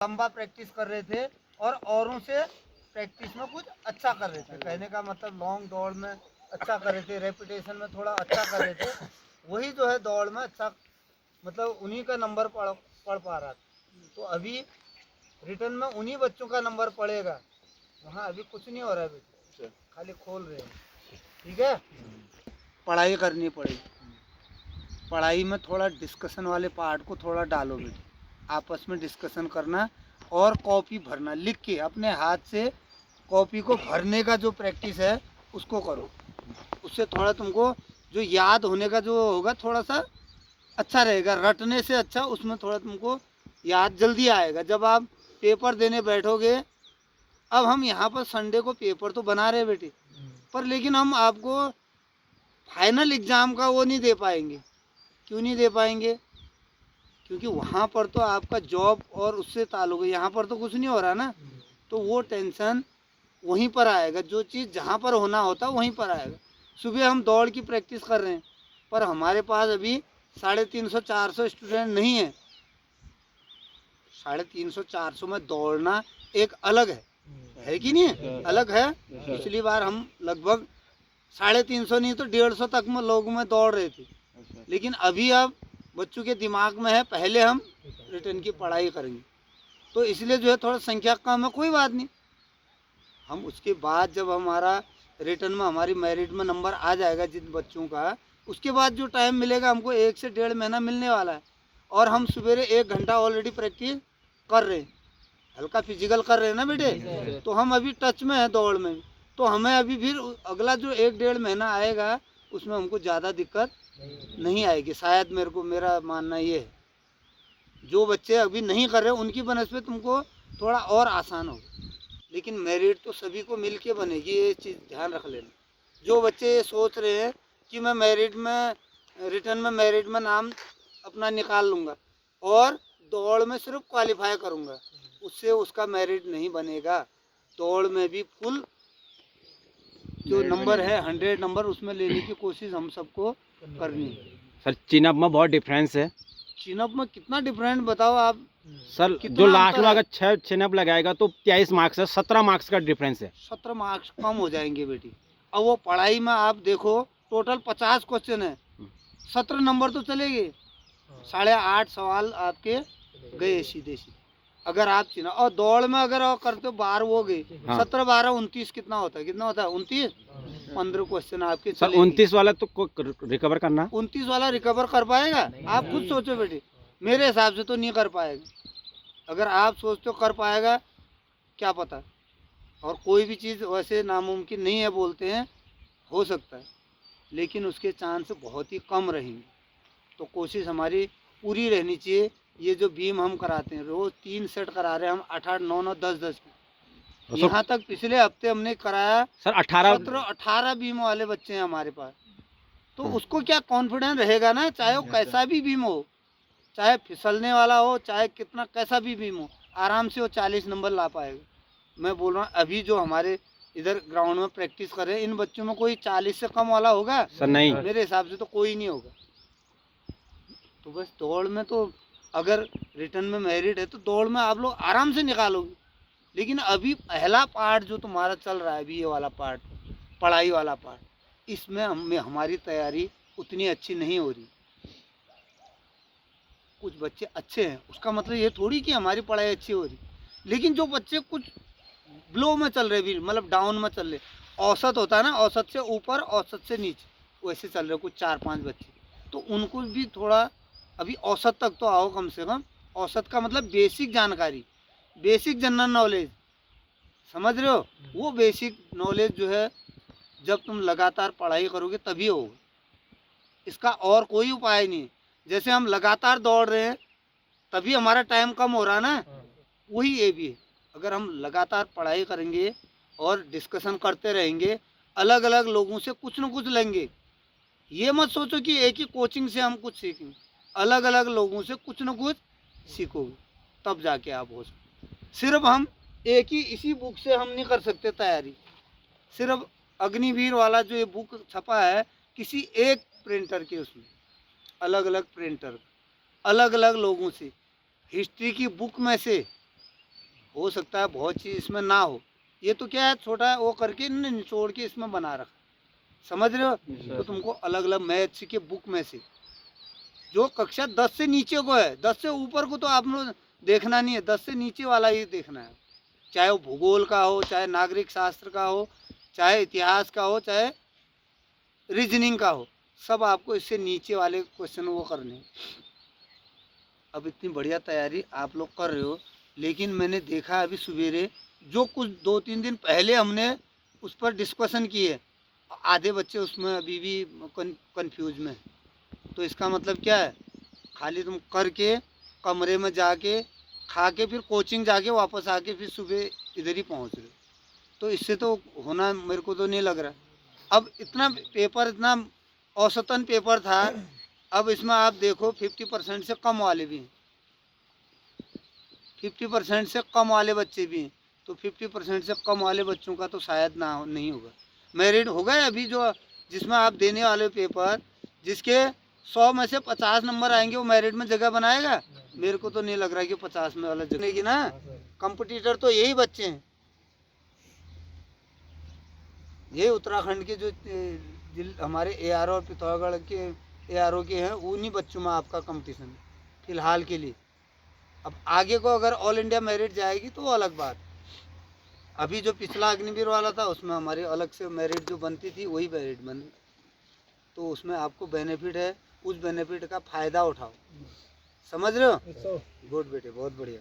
लंबा प्रैक्टिस कर रहे थे और औरों से प्रैक्टिस में कुछ अच्छा कर रहे थे। कहने का मतलब लॉन्ग दौड़ में अच्छा कर रहे थे, रेपिटेशन में थोड़ा अच्छा कर रहे थे, वही जो है दौड़ में अच्छा, मतलब उन्हीं का नंबर पढ़ पा रहा था। तो अभी रिटर्न में उन्हीं बच्चों का नंबर पड़ेगा, वहाँ अभी कुछ नहीं हो रहा है बेटे, खाली खोल रहे हैं। ठीक है, पढ़ाई करनी पड़ेगी। पढ़ाई में थोड़ा डिस्कशन वाले पार्ट को थोड़ा डालो बेटे, आपस में डिस्कशन करना और कॉपी भरना, लिख के अपने हाथ से कॉपी को भरने का जो प्रैक्टिस है उसको करो। उससे थोड़ा तुमको जो याद होने का जो होगा थोड़ा सा अच्छा रहेगा, रटने से अच्छा उसमें थोड़ा तुमको याद जल्दी आएगा। जब आप पेपर देने बैठोगे, अब हम यहाँ पर संडे को पेपर तो बना रहे बेटे, पर लेकिन हम आपको फाइनल एग्ज़ाम का वो नहीं दे पाएंगे। क्यों नहीं दे पाएंगे? क्योंकि वहाँ पर तो आपका जॉब और उससे ताल्लुक है, यहाँ पर तो कुछ नहीं हो रहा ना। तो वो टेंशन वहीं पर आएगा, जो चीज़ जहाँ पर होना होता वहीं पर आएगा। सुबह हम दौड़ की प्रैक्टिस कर रहे हैं, पर हमारे पास अभी 350-400 स्टूडेंट नहीं है। 350-400 में दौड़ना एक अलग है कि नहीं है? अलग है। पिछली बार हम लगभग 350 नहीं तो 150 तक में लोगों में दौड़ रहे थे, लेकिन अभी अब बच्चों के दिमाग में है पहले हम रिटर्न की पढ़ाई करेंगे, तो इसलिए जो है थोड़ा संख्या कम है, कोई बात नहीं। हम उसके बाद जब हमारा रिटर्न में हमारी मेरिट में नंबर आ जाएगा जिन बच्चों का, उसके बाद जो टाइम मिलेगा हमको 1 से 1.5 महीना मिलने वाला है, और हम सवेरे 1 घंटा ऑलरेडी प्रैक्टिस कर रहे हैं, हल्का फिजिकल कर रहे हैं ना बेटे। तो हम अभी टच में हैं दौड़ में, तो हमें अभी फिर अगला जो 1-1.5 महीना आएगा उसमें हमको ज़्यादा दिक्कत नहीं आएगी शायद, मेरा मानना ये है। जो बच्चे अभी नहीं कर रहे उनकी बनस्पत तुमको थोड़ा और आसान हो, लेकिन मेरिट तो सभी को मिल के बनेगी, ये चीज़ ध्यान रख लेना। जो बच्चे ये सोच रहे हैं कि मैं मेरिट में रिटर्न में मेरिट में नाम अपना निकाल लूँगा और दौड़ में सिर्फ क्वालिफाई करूँगा, उससे उसका मेरिट नहीं बनेगा। दौड़ में भी फुल जो नंबर है 100 नंबर उसमें लेने की कोशिश हम सबको करनी है। सर चिनअप में बहुत डिफरेंस है। चिनअप में कितना डिफरेंट बताओ आप? सर जो लास्ट में अगर 6 चिनअप लगाएगा तो 23 मार्क्स है, 17 मार्क्स का डिफरेंस है। 17 मार्क्स कम हो जाएंगे बेटी। अब वो पढ़ाई में आप देखो टोटल 50 क्वेश्चन है, 17 नंबर तो चलेंगे, 8.5 सवाल आपके गए सीधे सीधे। अगर आप चिन्ह और दौड़ में अगर आप करते हो 12 वो गए, 17 12 29 कितना होता है? 29 15 क्वेश्चन आपके सर 29 वाला तो रिकवर करना, 29 वाला रिकवर कर पाएगा? आप खुद सोचो बेटे, मेरे हिसाब से तो नहीं कर पाएगा। अगर आप सोचते हो कर पाएगा, क्या पता। और कोई भी चीज़ वैसे नामुमकिन नहीं है बोलते हैं, हो सकता है, लेकिन उसके चांस बहुत ही कम रहेंगे। तो कोशिश हमारी पूरी रहनी चाहिए। ये जो बीम हम कराते हैं रोज़ 3 सेट करा रहे हैं हम, 8-8 9-9 10-10 की। यहाँ तक पिछले हफ्ते हमने कराया सर 18 बीम वाले बच्चे हैं हमारे पास। तो उसको क्या कॉन्फिडेंस रहेगा ना, चाहे वो कैसा भी बीम हो, चाहे फिसलने वाला हो, चाहे कितना कैसा भी बीम हो, आराम से वो 40 नंबर ला पाएगा। मैं बोल रहा हूँ अभी जो हमारे इधर ग्राउंड में प्रैक्टिस कर रहे हैं इन बच्चों में कोई 40 से कम वाला होगा? सर नहीं, मेरे हिसाब से तो कोई नहीं होगा। तो बस दौड़ में तो अगर रिटर्न में मेरिट है तो दौड़ में आप लोग आराम से निकालोगे, लेकिन अभी पहला पार्ट जो तुम्हारा चल रहा है अभी ये वाला पार्ट, पढ़ाई वाला पार्ट, इसमें हमारी तैयारी उतनी अच्छी नहीं हो रही। कुछ बच्चे अच्छे हैं उसका मतलब ये थोड़ी कि हमारी पढ़ाई अच्छी हो रही, लेकिन जो बच्चे कुछ ब्लो में चल रहे भी, मतलब डाउन में चल रहे, औसत होता है ना, औसत से ऊपर औसत से नीचे, वैसे चल रहे कुछ 4-5 बच्चे, तो उनको भी थोड़ा अभी औसत तक तो आओ कम से कम। औसत का मतलब बेसिक जानकारी, बेसिक जनरल नॉलेज, समझ रहे हो? वो बेसिक नॉलेज जो है जब तुम लगातार पढ़ाई करोगे तभी होगा, इसका और कोई उपाय नहीं है। जैसे हम लगातार दौड़ रहे हैं तभी हमारा टाइम कम हो रहा है ना, वही ये भी है। अगर हम लगातार पढ़ाई करेंगे और डिस्कशन करते रहेंगे, अलग अलग लोगों से कुछ न कुछ लेंगे, ये मत सोचो कि एक ही कोचिंग से हम कुछ सीखेंगे, अलग अलग लोगों से कुछ न कुछ सीखोगे तब जाके आप हो सकते। सिर्फ हम एक ही इसी बुक से हम नहीं कर सकते तैयारी। सिर्फ अग्निवीर वाला जो ये बुक छपा है किसी एक प्रिंटर के, उसमें अलग अलग प्रिंटर अलग अलग लोगों से, हिस्ट्री की बुक में से हो सकता है बहुत चीज़ इसमें ना हो। ये तो क्या है, छोटा वो करके इन्होंने निचोड़ के इसमें बना रखा, समझ रहे हो। तो तुमको अलग अलग मैथ्स के बुक में से जो कक्षा 10 से नीचे को है, 10 से ऊपर को तो आप लोग देखना नहीं है, 10 से नीचे वाला ही देखना है। चाहे वो भूगोल का हो, चाहे नागरिक शास्त्र का हो, चाहे इतिहास का हो, चाहे रीजनिंग का हो, सब आपको इससे नीचे वाले क्वेश्चन वो करने हैं। अब इतनी बढ़िया तैयारी आप लोग कर रहे हो, लेकिन मैंने देखा अभी सवेरे जो कुछ 2-3 दिन पहले हमने उस पर डिस्कशन किए, आधे बच्चे उसमें अभी भी कंफ्यूज में। तो इसका मतलब क्या है, खाली तुम करके कमरे में जाके खा के फिर कोचिंग जाके वापस आके फिर सुबह इधर ही पहुंच रहे हो। तो इससे तो होना मेरे को तो नहीं लग रहा। अब इतना पेपर, इतना औसतन पेपर था, अब इसमें आप देखो 50% से कम वाले भी हैं, 50% से कम वाले बच्चे भी हैं। तो 50% से कम वाले बच्चों का तो शायद ना नहीं होगा मेरिट। होगा अभी जो जिसमें आप देने वाले पेपर, जिसके 100 में से 50 नंबर आएंगे, वो मेरिट में जगह बनाएगा? मेरे को तो नहीं लग रहा है कि 50 में वाला जगह की ना। कंपटीटर तो यही बच्चे हैं, ये उत्तराखंड के जो हमारे ARO और पिथौरागढ़ के ARO के हैं, उन्हीं बच्चों में आपका कंपटीशन फिलहाल के लिए। अब आगे को अगर ऑल इंडिया मेरिट जाएगी तो वो अलग बात। अभी जो पिछला अग्निवीर वाला था उसमें हमारी अलग से मेरिट जो बनती थी वही मेरिट बन, तो उसमें आपको बेनिफिट है, उस बेनिफिट का फ़ायदा उठाओ, समझ रहे हो। गुड बेटे, बहुत बढ़िया।